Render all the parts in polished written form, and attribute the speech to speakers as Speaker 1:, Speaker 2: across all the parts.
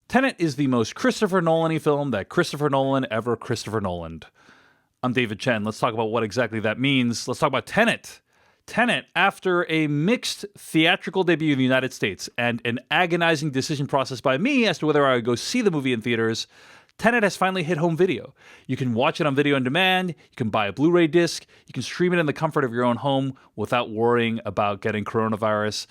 Speaker 1: Tenet is the most Christopher Nolan-y film that Christopher Nolan ever Christopher Nolan'd. I'm David Chen. Let's talk about what exactly that means. Let's talk about Tenet. Tenet, after a mixed theatrical debut in the United States and an agonizing decision process by me as to whether I would go see the movie in theaters, Tenet has finally hit home video. You can watch it on video on demand, you can buy a Blu-ray disc, you can stream it in the comfort of your own home without worrying about getting coronavirus.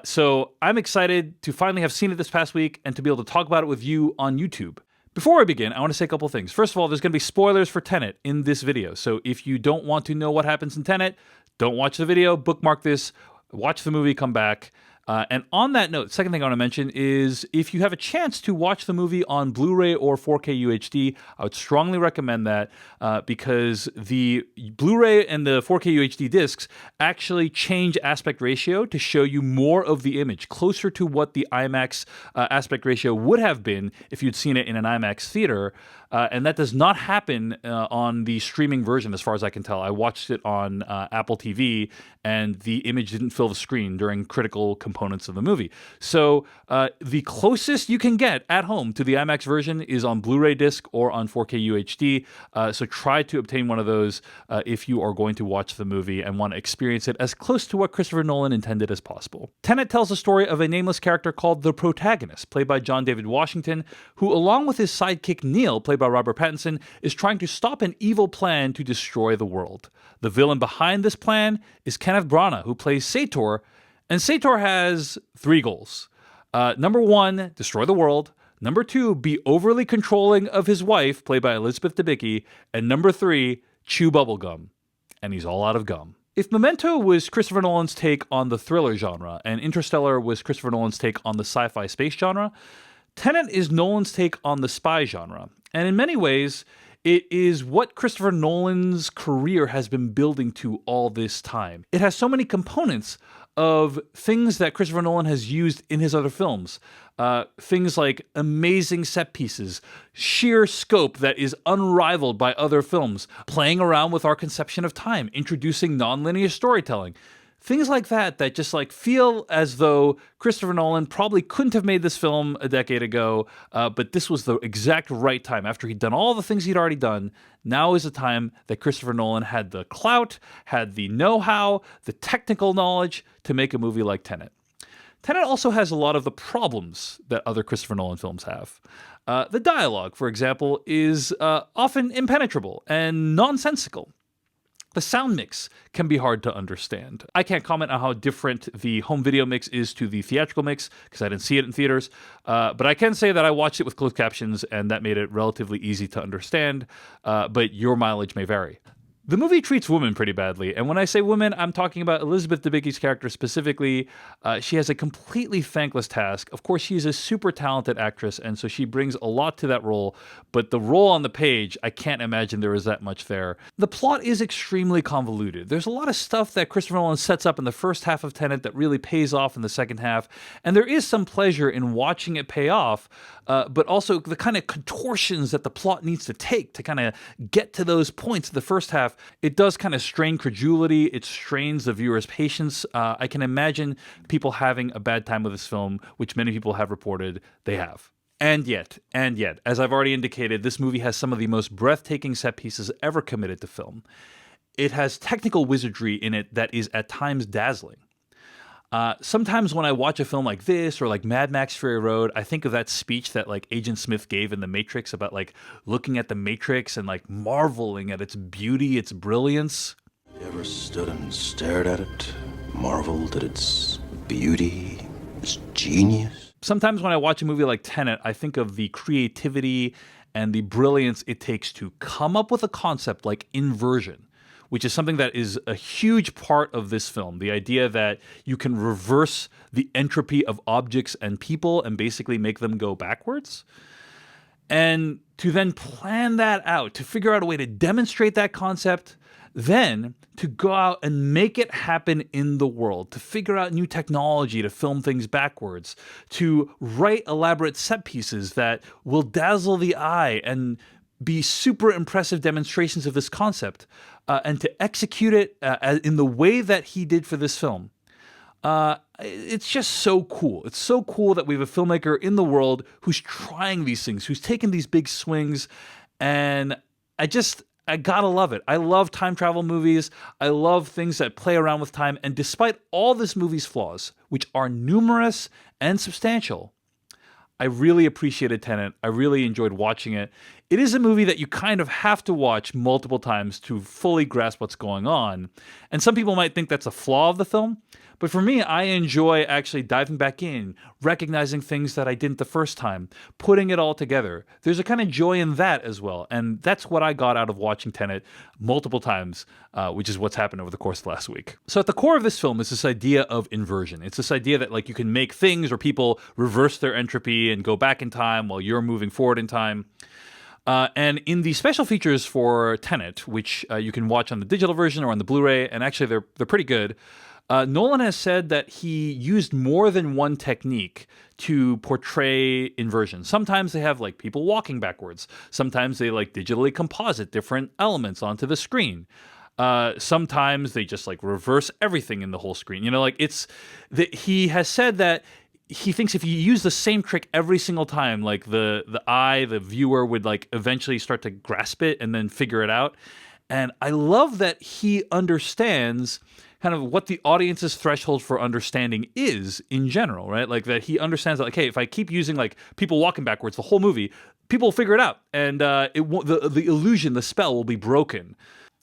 Speaker 1: So I'm excited to finally have seen it this past week and to be able to talk about it with you on YouTube. Before I begin, I want to say a couple things. First of all, there's going to be spoilers for Tenet in this video. So if you don't want to know what happens in Tenet, don't watch the video, bookmark this, watch the movie, come back. And on that note, second thing I want to mention is if you have a chance to watch the movie on Blu-ray or 4K UHD, I would strongly recommend that because the Blu-ray and the 4K UHD discs actually change aspect ratio to show you more of the image, closer to what the IMAX aspect ratio would have been if you'd seen it in an IMAX theater. And that does not happen on the streaming version, as far as I can tell. I watched it on Apple TV, and the image didn't fill the screen during critical components of the movie. So the closest you can get at home to the IMAX version is on Blu-ray disc or on 4K UHD. So try to obtain one of those if you are going to watch the movie and want to experience it as close to what Christopher Nolan intended as possible. Tenet tells the story of a nameless character called the protagonist, played by John David Washington, who, along with his sidekick Neil, played by Robert Pattinson, is trying to stop an evil plan to destroy the world. The villain behind this plan is Kenneth Branagh, who plays Sator, and Sator has three goals. Number one, destroy the world. Number two, be overly controlling of his wife, played by Elizabeth Debicki. And number three, chew bubblegum. And he's all out of gum. If Memento was Christopher Nolan's take on the thriller genre, and Interstellar was Christopher Nolan's take on the sci-fi space genre, Tenet is Nolan's take on the spy genre. And in many ways, it is what Christopher Nolan's career has been building to all this time. It has so many components of things that Christopher Nolan has used in his other films. Things like amazing set pieces, sheer scope that is unrivaled by other films, playing around with our conception of time, introducing nonlinear storytelling. Things like that just feel as though Christopher Nolan probably couldn't have made this film a decade ago, but this was the exact right time. After he'd done all the things he'd already done, now is the time that Christopher Nolan had the clout, had the know-how, the technical knowledge to make a movie like Tenet. Tenet also has a lot of the problems that other Christopher Nolan films have. The dialogue, for example, is often impenetrable and nonsensical. The sound mix can be hard to understand. I can't comment on how different the home video mix is to the theatrical mix because I didn't see it in theaters, but I can say that I watched it with closed captions and that made it relatively easy to understand, but your mileage may vary. The movie treats women pretty badly, and when I say women, I'm talking about Elizabeth Debicki's character specifically. She has a completely thankless task. Of course, she's a super talented actress, and so she brings a lot to that role, but the role on the page, I can't imagine there is that much there. The plot is extremely convoluted. There's a lot of stuff that Christopher Nolan sets up in the first half of Tenet that really pays off in the second half, and there is some pleasure in watching it pay off, but also the kind of contortions that the plot needs to take to kind of get to those points in the first half. It does kind of strain credulity. It strains the viewer's patience. I can imagine people having a bad time with this film, which many people have reported they have. And yet, as I've already indicated, this movie has some of the most breathtaking set pieces ever committed to film. It has technical wizardry in it that is at times dazzling. Sometimes when I watch a film like this or like Mad Max Fury Road, I think of that speech that like Agent Smith gave in The Matrix about like looking at the Matrix and like marveling at its beauty, its brilliance.
Speaker 2: You ever stood and stared at it, marveled at its beauty, its genius?
Speaker 1: Sometimes when I watch a movie like Tenet, I think of the creativity and the brilliance it takes to come up with a concept like inversion, which is something that is a huge part of this film. The idea that you can reverse the entropy of objects and people and basically make them go backwards. And to then plan that out, to figure out a way to demonstrate that concept, then to go out and make it happen in the world, to figure out new technology to film things backwards, to write elaborate set pieces that will dazzle the eye and be super impressive demonstrations of this concept, and to execute it in the way that he did for this film. It's just so cool. It's so cool that we have a filmmaker in the world who's trying these things, who's taking these big swings, and I gotta love it. I love time travel movies. I love things that play around with time, and despite all this movie's flaws, which are numerous and substantial, I really appreciated Tenet. I really enjoyed watching it. It is a movie that you kind of have to watch multiple times to fully grasp what's going on. And some people might think that's a flaw of the film. But for me, I enjoy actually diving back in, recognizing things that I didn't the first time, putting it all together. There's a kind of joy in that as well. And that's what I got out of watching Tenet multiple times, which is what's happened over the course of last week. So at the core of this film is this idea of inversion. It's this idea that like you can make things or people reverse their entropy and go back in time while you're moving forward in time. And in the special features for Tenet, which you can watch on the digital version or on the Blu-ray, and actually they're pretty good, Nolan has said that he used more than one technique to portray inversion. Sometimes they have like people walking backwards. Sometimes they like digitally composite different elements onto the screen. Sometimes they just like reverse everything in the whole screen. You know, like he has said that he thinks if you use the same trick every single time, like the viewer would like eventually start to grasp it and then figure it out. And I love that he understands kind of what the audience's threshold for understanding is in general, right? Like that he understands that, like, hey, if I keep using like people walking backwards the whole movie, people will figure it out, and the illusion, the spell will be broken.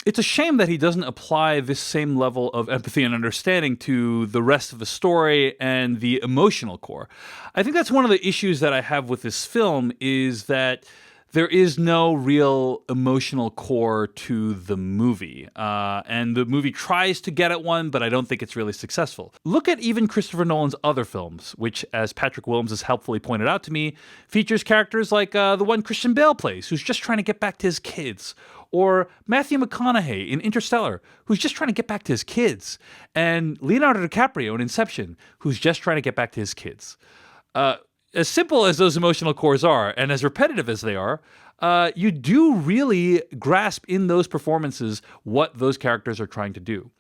Speaker 1: It's a shame that he doesn't apply this same level of empathy and understanding to the rest of the story and the emotional core. I think that's one of the issues that I have with this film is that there is no real emotional core to the movie. And the movie tries to get at one, but I don't think it's really successful. Look at even Christopher Nolan's other films, which, as Patrick Williams has helpfully pointed out to me, features characters like the one Christian Bale plays, who's just trying to get back to his kids. Or Matthew McConaughey in Interstellar, who's just trying to get back to his kids. And Leonardo DiCaprio in Inception, who's just trying to get back to his kids. As simple as those emotional cores are, and as repetitive as they are, you do really grasp in those performances what those characters are trying to do.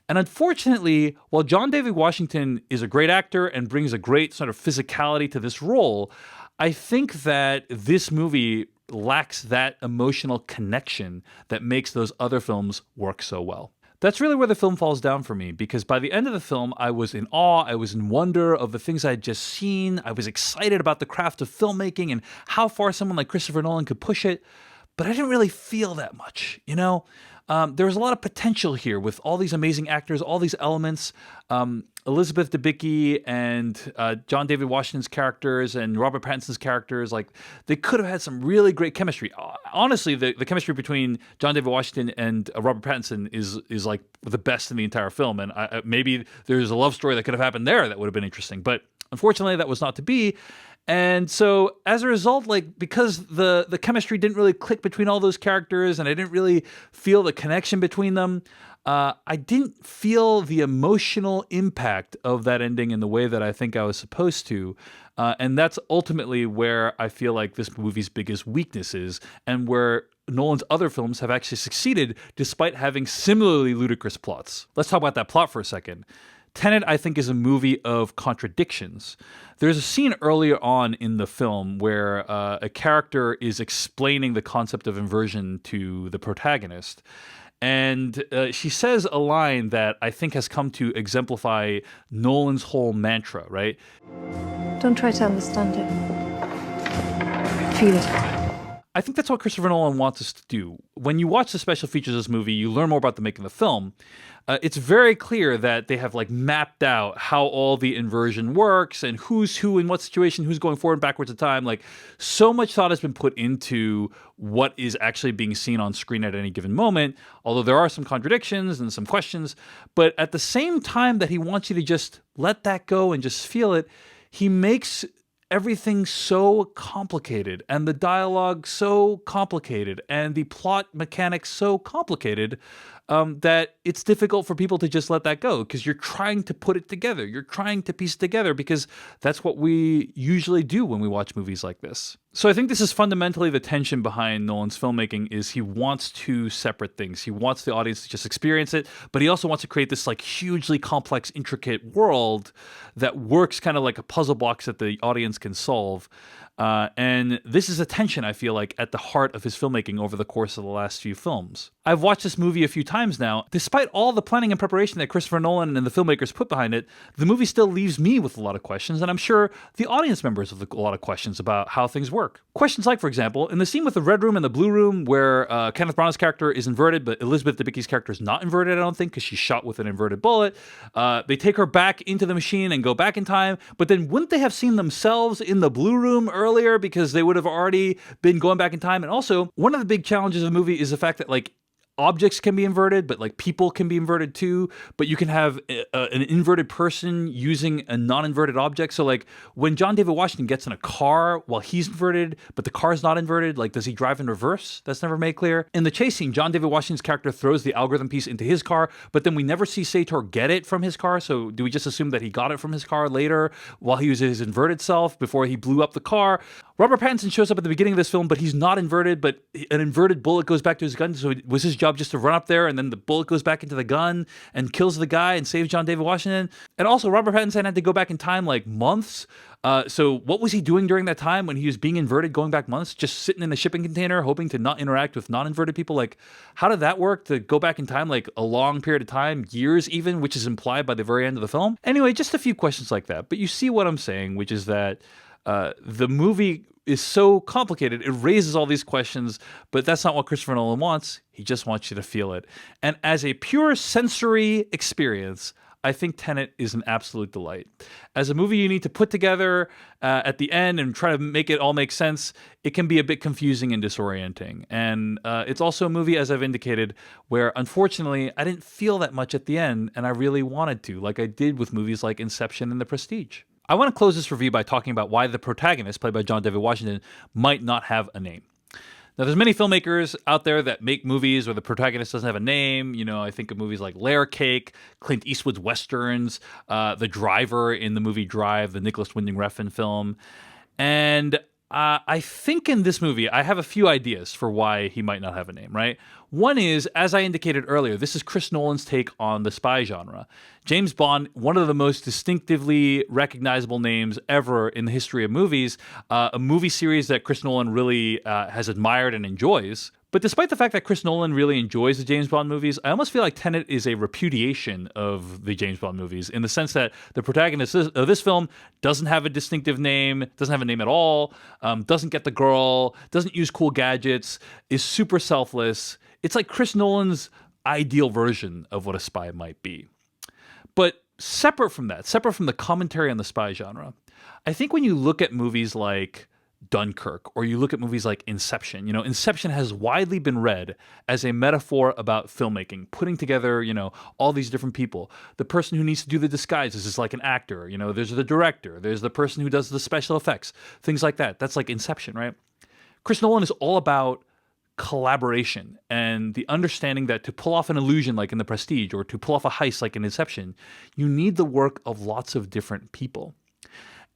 Speaker 1: And unfortunately, while John David Washington is a great actor and brings a great sort of physicality to this role, I think that this movie lacks that emotional connection that makes those other films work so well. That's really where the film falls down for me, because by the end of the film, I was in awe, I was in wonder of the things I had just seen, I was excited about the craft of filmmaking and how far someone like Christopher Nolan could push it, but I didn't really feel that much, you know? There was a lot of potential here with all these amazing actors, all these elements. Elizabeth Debicki and John David Washington's characters and Robert Pattinson's characters, like they could have had some really great chemistry. Honestly, the chemistry between John David Washington and Robert Pattinson is like the best in the entire film. And maybe there's a love story that could have happened there that would have been interesting. But unfortunately, that was not to be. And so as a result, like because the chemistry didn't really click between all those characters and I didn't really feel the connection between them, I didn't feel the emotional impact of that ending in the way that I think I was supposed to. And that's ultimately where I feel like this movie's biggest weakness is, and where Nolan's other films have actually succeeded despite having similarly ludicrous plots. Let's talk about that plot for a second. Tenet, I think, is a movie of contradictions. There's a scene earlier on in the film where a character is explaining the concept of inversion to the protagonist. And she says a line that I think has come to exemplify Nolan's whole mantra, right?
Speaker 3: Don't try to understand it. Feel it.
Speaker 1: I think that's what Christopher Nolan wants us to do. When you watch the special features of this movie, you learn more about the making of the film. It's very clear that they have like mapped out how all the inversion works and who's who in what situation, who's going forward and backwards in time. Like so much thought has been put into what is actually being seen on screen at any given moment, although there are some contradictions and some questions. But at the same time that he wants you to just let that go and just feel it, he makes everything so complicated and the dialogue so complicated and the plot mechanics so complicated that it's difficult for people to just let that go because you're trying to put it together. You're trying to piece it together because that's what we usually do when we watch movies like this. So I think this is fundamentally the tension behind Nolan's filmmaking is he wants two separate things. He wants the audience to just experience it, but he also wants to create this like hugely complex, intricate world that works kind of like a puzzle box that the audience can solve. And this is a tension, I feel like, at the heart of his filmmaking over the course of the last few films. I've watched this movie a few times now. Despite all the planning and preparation that Christopher Nolan and the filmmakers put behind it, the movie still leaves me with a lot of questions, and I'm sure the audience members have a lot of questions about how things work. Questions like, for example, in the scene with the red room and the blue room where Kenneth Branagh's character is inverted, but Elizabeth Debicki's character is not inverted, I don't think, because she's shot with an inverted bullet. They take her back into the machine and go back in time, but then wouldn't they have seen themselves in the blue room earlier because they would have already been going back in time? And also, one of the big challenges of the movie is the fact that, like, objects can be inverted, but like people can be inverted too. But you can have an inverted person using a non-inverted object. So like when John David Washington gets in a car while he's inverted, but the car's not inverted, like does he drive in reverse? That's never made clear. In the chase scene, John David Washington's character throws the algorithm piece into his car, but then we never see Sator get it from his car. So do we just assume that he got it from his car later while he was his inverted self before he blew up the car? Robert Pattinson shows up at the beginning of this film, but he's not inverted, but an inverted bullet goes back to his gun. So was his job just to run up there and then the bullet goes back into the gun and kills the guy and saves John David Washington? And also Robert Pattinson had to go back in time like months. So what was he doing during that time when he was being inverted, going back months, just sitting in a shipping container, hoping to not interact with non-inverted people? Like, how did that work to go back in time, like a long period of time, years even, which is implied by the very end of the film? Anyway, just a few questions like that. But you see what I'm saying, which is that the movie is so complicated. It raises all these questions, but that's not what Christopher Nolan wants. He just wants you to feel it. And as a pure sensory experience, I think Tenet is an absolute delight. As a movie you need to put together at the end and try to make it all make sense, it can be a bit confusing and disorienting. And it's also a movie, as I've indicated, where unfortunately I didn't feel that much at the end, and I really wanted to, like I did with movies like Inception and The Prestige. I want to close this review by talking about why the protagonist, played by John David Washington, might not have a name. Now, there's many filmmakers out there that make movies where the protagonist doesn't have a name. You know, I think of movies like Layer Cake, Clint Eastwood's Westerns, The Driver in the movie Drive, the Nicholas Winding Refn film. And I think in this movie, I have a few ideas for why he might not have a name, right? One is, as I indicated earlier, this is Chris Nolan's take on the spy genre. James Bond, one of the most distinctively recognizable names ever in the history of movies, a movie series that Chris Nolan really has admired and enjoys. But despite the fact that Chris Nolan really enjoys the James Bond movies, I almost feel like Tenet is a repudiation of the James Bond movies in the sense that the protagonist of this film doesn't have a distinctive name, doesn't have a name at all, doesn't get the girl, doesn't use cool gadgets, is super selfless. It's like Chris Nolan's ideal version of what a spy might be. But separate from that, separate from the commentary on the spy genre, I think when you look at movies like Dunkirk, or you look at movies like Inception, you know, Inception has widely been read as a metaphor about filmmaking, putting together, you know, all these different people. The person who needs to do the disguises is like an actor, you know, there's the director, there's the person who does the special effects, things like that. That's like Inception, right? Chris Nolan is all about collaboration and the understanding that to pull off an illusion like in The Prestige or to pull off a heist like in Inception, you need the work of lots of different people.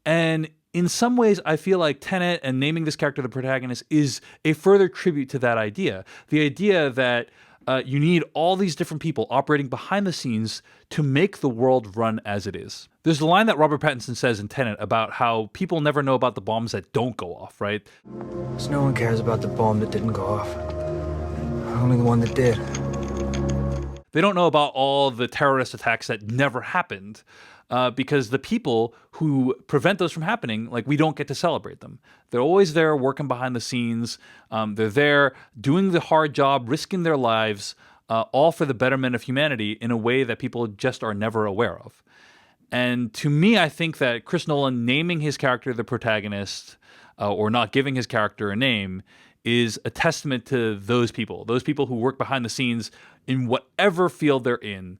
Speaker 1: And in some ways, I feel like Tenet and naming this character the protagonist is a further tribute to that idea. The idea that you need all these different people operating behind the scenes to make the world run as it is. There's a line that Robert Pattinson says in Tenet about how people never know about the bombs that don't go off, right?
Speaker 4: So no one cares about the bomb that didn't go off. Only the one that did.
Speaker 1: They don't know about all the terrorist attacks that never happened. Because the people who prevent those from happening, like, we don't get to celebrate them. They're always there working behind the scenes. They're there doing the hard job, risking their lives, all for the betterment of humanity in a way that people just are never aware of. And to me, I think that Chris Nolan naming his character the protagonist or not giving his character a name is a testament to those people who work behind the scenes in whatever field they're in,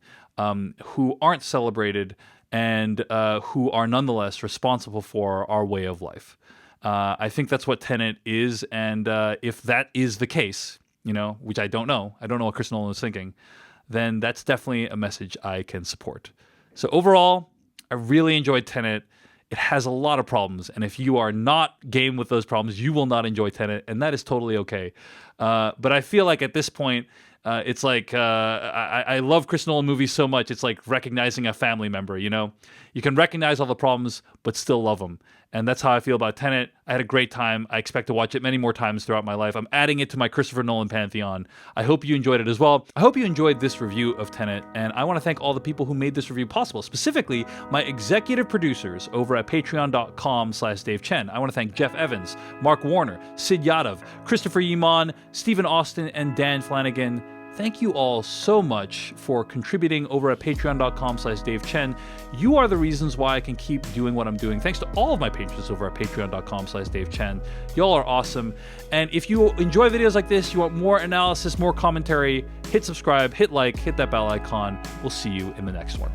Speaker 1: who aren't celebrated and who are nonetheless responsible for our way of life. I think that's what Tenet is, and if that is the case, you know, which I don't know what Chris Nolan is thinking, then that's definitely a message I can support. So overall, I really enjoyed Tenet. it has a lot of problems, and if you are not game with those problems, you will not enjoy Tenet, and that is totally okay. But I feel like at this point, it's like I love Chris Nolan movies so much. It's like recognizing a family member. You know, you can recognize all the problems, but still love them. And that's how I feel about Tenet. I had a great time. I expect to watch it many more times throughout my life. I'm adding it to my Christopher Nolan pantheon. I hope you enjoyed it as well. I hope you enjoyed this review of Tenet, and I want to thank all the people who made this review possible, specifically my executive producers over at patreon.com/Dave Chen. I want to thank Jeff Evans, Mark Warner, Sid Yadav, Christopher Yeman, Stephen Austin, and Dan Flanagan. Thank you all so much for contributing over at patreon.com/Dave Chen. You are the reasons why I can keep doing what I'm doing. Thanks to all of my patrons over at patreon.com/Dave Chen. Y'all are awesome. And if you enjoy videos like this, you want more analysis, more commentary, hit subscribe, hit like, hit that bell icon. We'll see you in the next one.